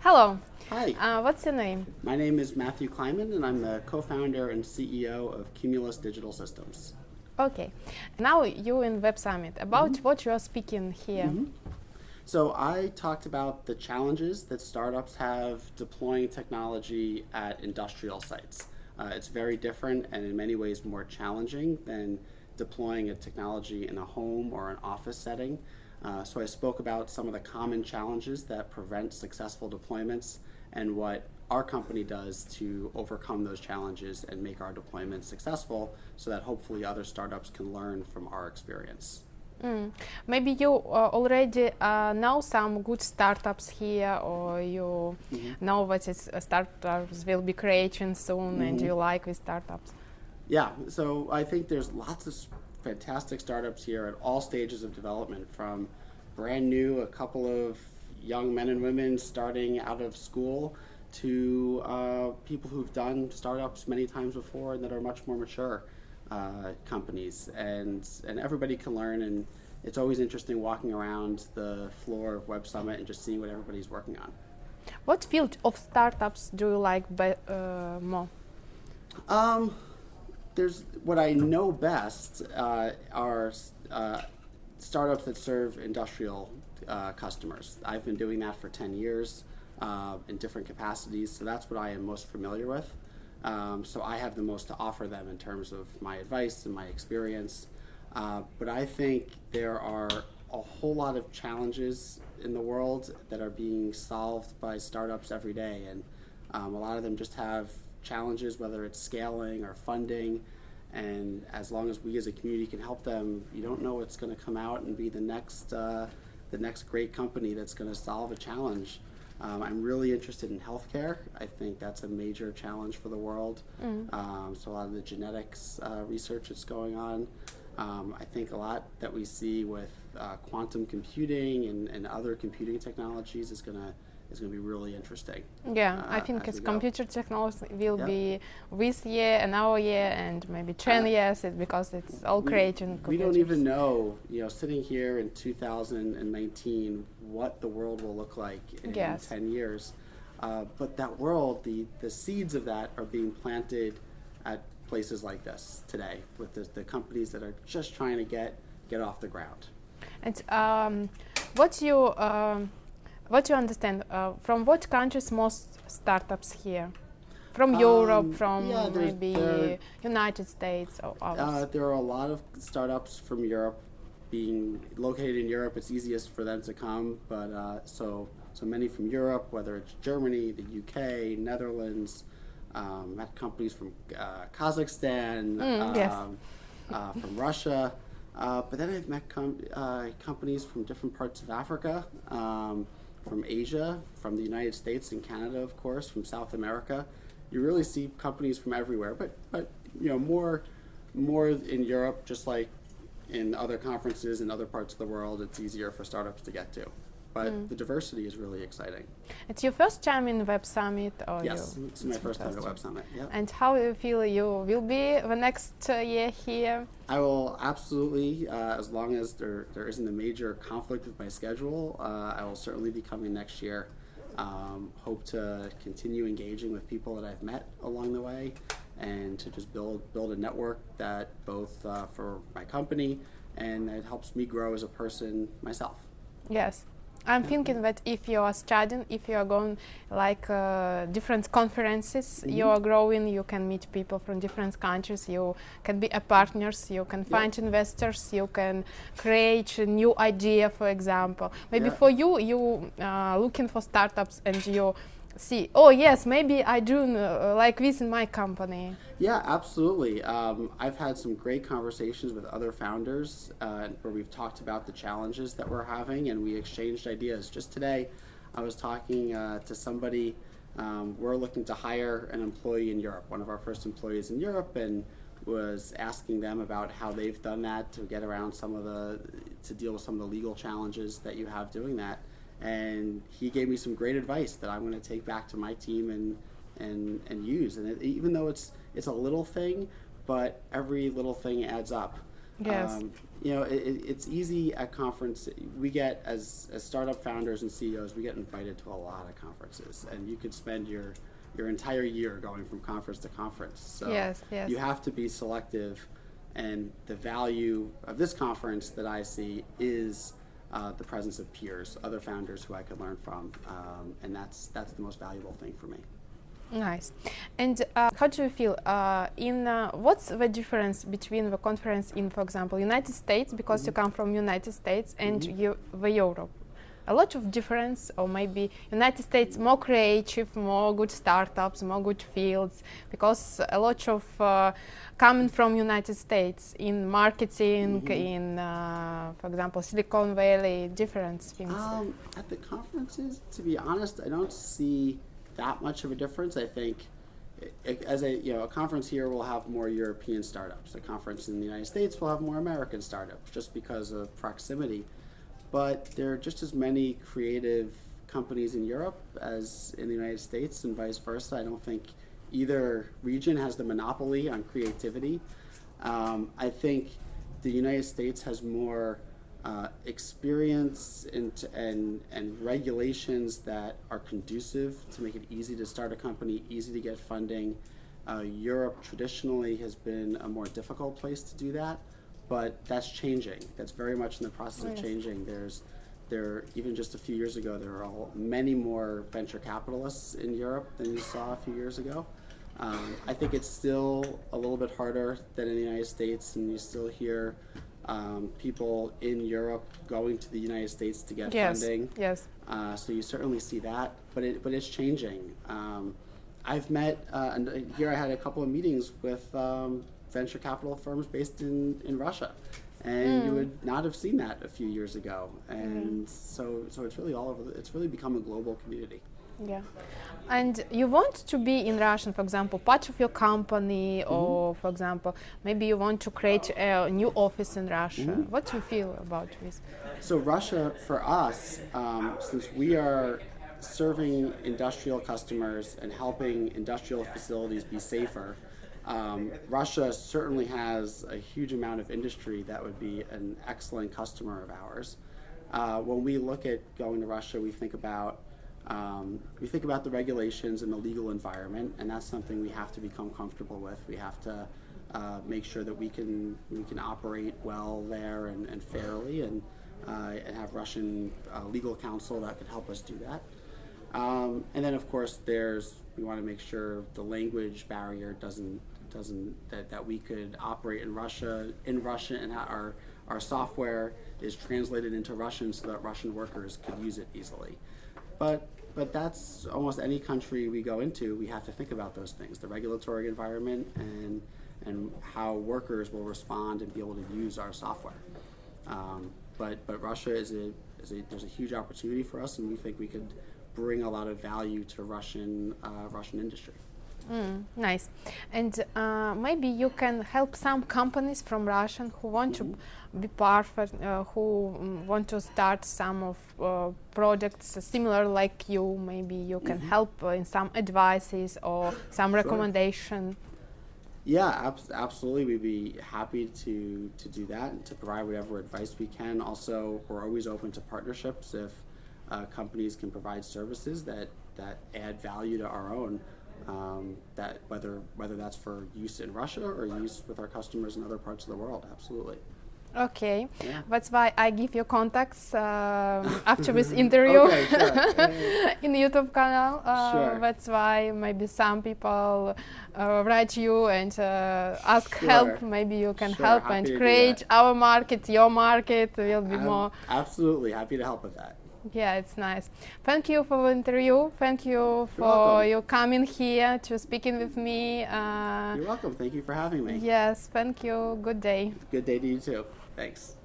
Hello. Hi, What's your name? my name is Matthew Kleiman, and I'm the co-founder and CEO of Cumulus Digital Systems. Okay. Now you in Web Summit. About what you are speaking here. So I talked about the challenges that startups have deploying technology at industrial sites. It's very different and in many ways more challenging than deploying a technology in a home or an office setting. So I spoke about some of the common challenges that prevent successful deployments and what our company does to overcome those challenges and make our deployments successful so that hopefully other startups can learn from our experience. Maybe you already know some good startups here, or you know what is startups will be creating soon, and you like with startups. Yeah, so I think there's lots of fantastic startups here at all stages of development, from brand new, a couple of young men and women starting out of school, to people who've done startups many times before and that are much more mature companies. And everybody can learn, and it's always interesting walking around the floor of Web Summit and just seeing what everybody's working on. What field of startups do you like more? Um, there's what I know best are startups that serve industrial customers. I've been doing that for 10 years in different capacities, so that's what I am most familiar with. So I have the most to offer them in terms of my advice and my experience. But I think there are a whole lot of challenges in the world that are being solved by startups every day, and a lot of them just have challenges, whether it's scaling or funding. And as long as we as a community can help them, you don't know what's going to come out and be the next great company that's going to solve a challenge. I'm really interested in healthcare. I think that's a major challenge for the world. So a lot of the genetics research that's going on. I think a lot that we see with quantum computing and other computing technologies is going to be really interesting. Yeah, I think as it's we go. computer technology will Yeah. be this year and our year and maybe 10 years because it's all creating We computers. don't even know, sitting here in 2019, what the world will look like in Yes. 10 years. But that world, the seeds of that are being planted at places like this today with the companies that are just trying to get off the ground. And what you understand from what countries most startups here? From Europe, from yeah, maybe United States or others? There are a lot of startups from Europe. Being located in Europe, it's easiest for them to come, but so many from Europe, whether it's Germany, the UK, Netherlands, met companies from Kazakhstan, Yes. from Russia, but then I've met companies from different parts of Africa, from Asia, from the United States and Canada, of course, from South America. You really see companies from everywhere, but more in Europe, just like in other conferences in other parts of the world. It's easier for startups to get to. But the diversity is really exciting. It's your first time in Web Summit, or Yes, it's my first time at Web Summit. Yep. And how do you feel you will be the next year here? I will absolutely, as long as there isn't a major conflict with my schedule, I will certainly be coming next year. Hope to continue engaging with people that I've met along the way, and to just build a network that both for my company and it helps me grow as a person myself. Yes. I'm thinking that if you are studying, if you are going like different conferences, you are growing, you can meet people from different countries, you can be a partners, you can find investors, you can create a new idea, for example. Maybe for you looking for startups and you see, oh yes, maybe I do like this in my company. Yeah, absolutely. I've had some great conversations with other founders where we've talked about the challenges that we're having, and we exchanged ideas. Just today, I was talking to somebody. We're looking to hire an employee in Europe, one of our first employees in Europe, and was asking them about how they've done that to get around to deal with some of the legal challenges that you have doing that. And he gave me some great advice that I'm going to take back to my team and use. And even though it's a little thing, but every little thing adds up. Yes. It's easy at conference. We get, as startup founders and CEOs, we get invited to a lot of conferences, and you could spend your entire year going from conference to conference. So Yes, yes. you have to be selective, and the value of this conference that I see is the presence of peers, other founders who I could learn from, and that's the most valuable thing for me. Nice. And how do you feel what's the difference between the conference in, for example, United States, because you come from United States, and the Europe? A lot of difference, or maybe United States more creative, more good startups, more good fields, because a lot of coming from United States in marketing, in, for example, Silicon Valley, different things. At the conferences, to be honest, I don't see that much of a difference. I think as a conference here will have more European startups. A conference in the United States will have more American startups, just because of proximity. But there are just as many creative companies in Europe as in the United States, and vice versa. I don't think either region has the monopoly on creativity. I think the United States has more experience and regulations that are conducive to make it easy to start a company, easy to get funding. Europe traditionally has been a more difficult place to do that, but that's changing. That's very much in the process of changing. Even just a few years ago, there were many more venture capitalists in Europe than you saw a few years ago. I think it's still a little bit harder than in the United States, and you still hear people in Europe going to the United States to get funding. Yes. So you certainly see that, but it's changing. I've met, and here I had a couple of meetings with venture capital firms based in Russia, and you would not have seen that a few years ago. And so it's really all over. It's really become a global community. Yeah. And you want to be in Russian, for example, part of your company, or for example, maybe you want to create a new office in Russia. What do you feel about this? So Russia, for us, since we are serving industrial customers and helping industrial facilities be safer, Russia certainly has a huge amount of industry that would be an excellent customer of ours. When we look at going to Russia, we think about the regulations and the legal environment, and that's something we have to become comfortable with. We have to make sure that we can operate well there and fairly, and have Russian legal counsel that can help us do that. And then, of course, we want to make sure the language barrier that we could operate in Russia, and our software is translated into Russian so that Russian workers could use it easily. But that's almost any country we go into, we have to think about those things: the regulatory environment and how workers will respond and be able to use our software. But Russia there's a huge opportunity for us, and we think we could bring a lot of value to Russian industry. Nice. And maybe you can help some companies from Russia who want to be part of, who want to start some of projects similar like you. Maybe you can help in some advices or some recommendation. Yeah, absolutely. We'd be happy to do that and to provide whatever advice we can. Also, we're always open to partnerships if companies can provide services that add value to our own. That whether that's for use in Russia or use with our customers in other parts of the world, absolutely. Okay, yeah. That's why I give you contacts after this interview. Okay, sure. In the YouTube channel. Sure. That's why maybe some people write you and ask help. Maybe you can help Happy and to create our market, your market will be more. Absolutely, happy to help with that. Yeah, it's nice. Thank you for the interview. Thank you for welcome. you coming here to speaking with me. You're welcome. Thank you for having me. Yes, thank you. Good day. Good day to you too. Thanks.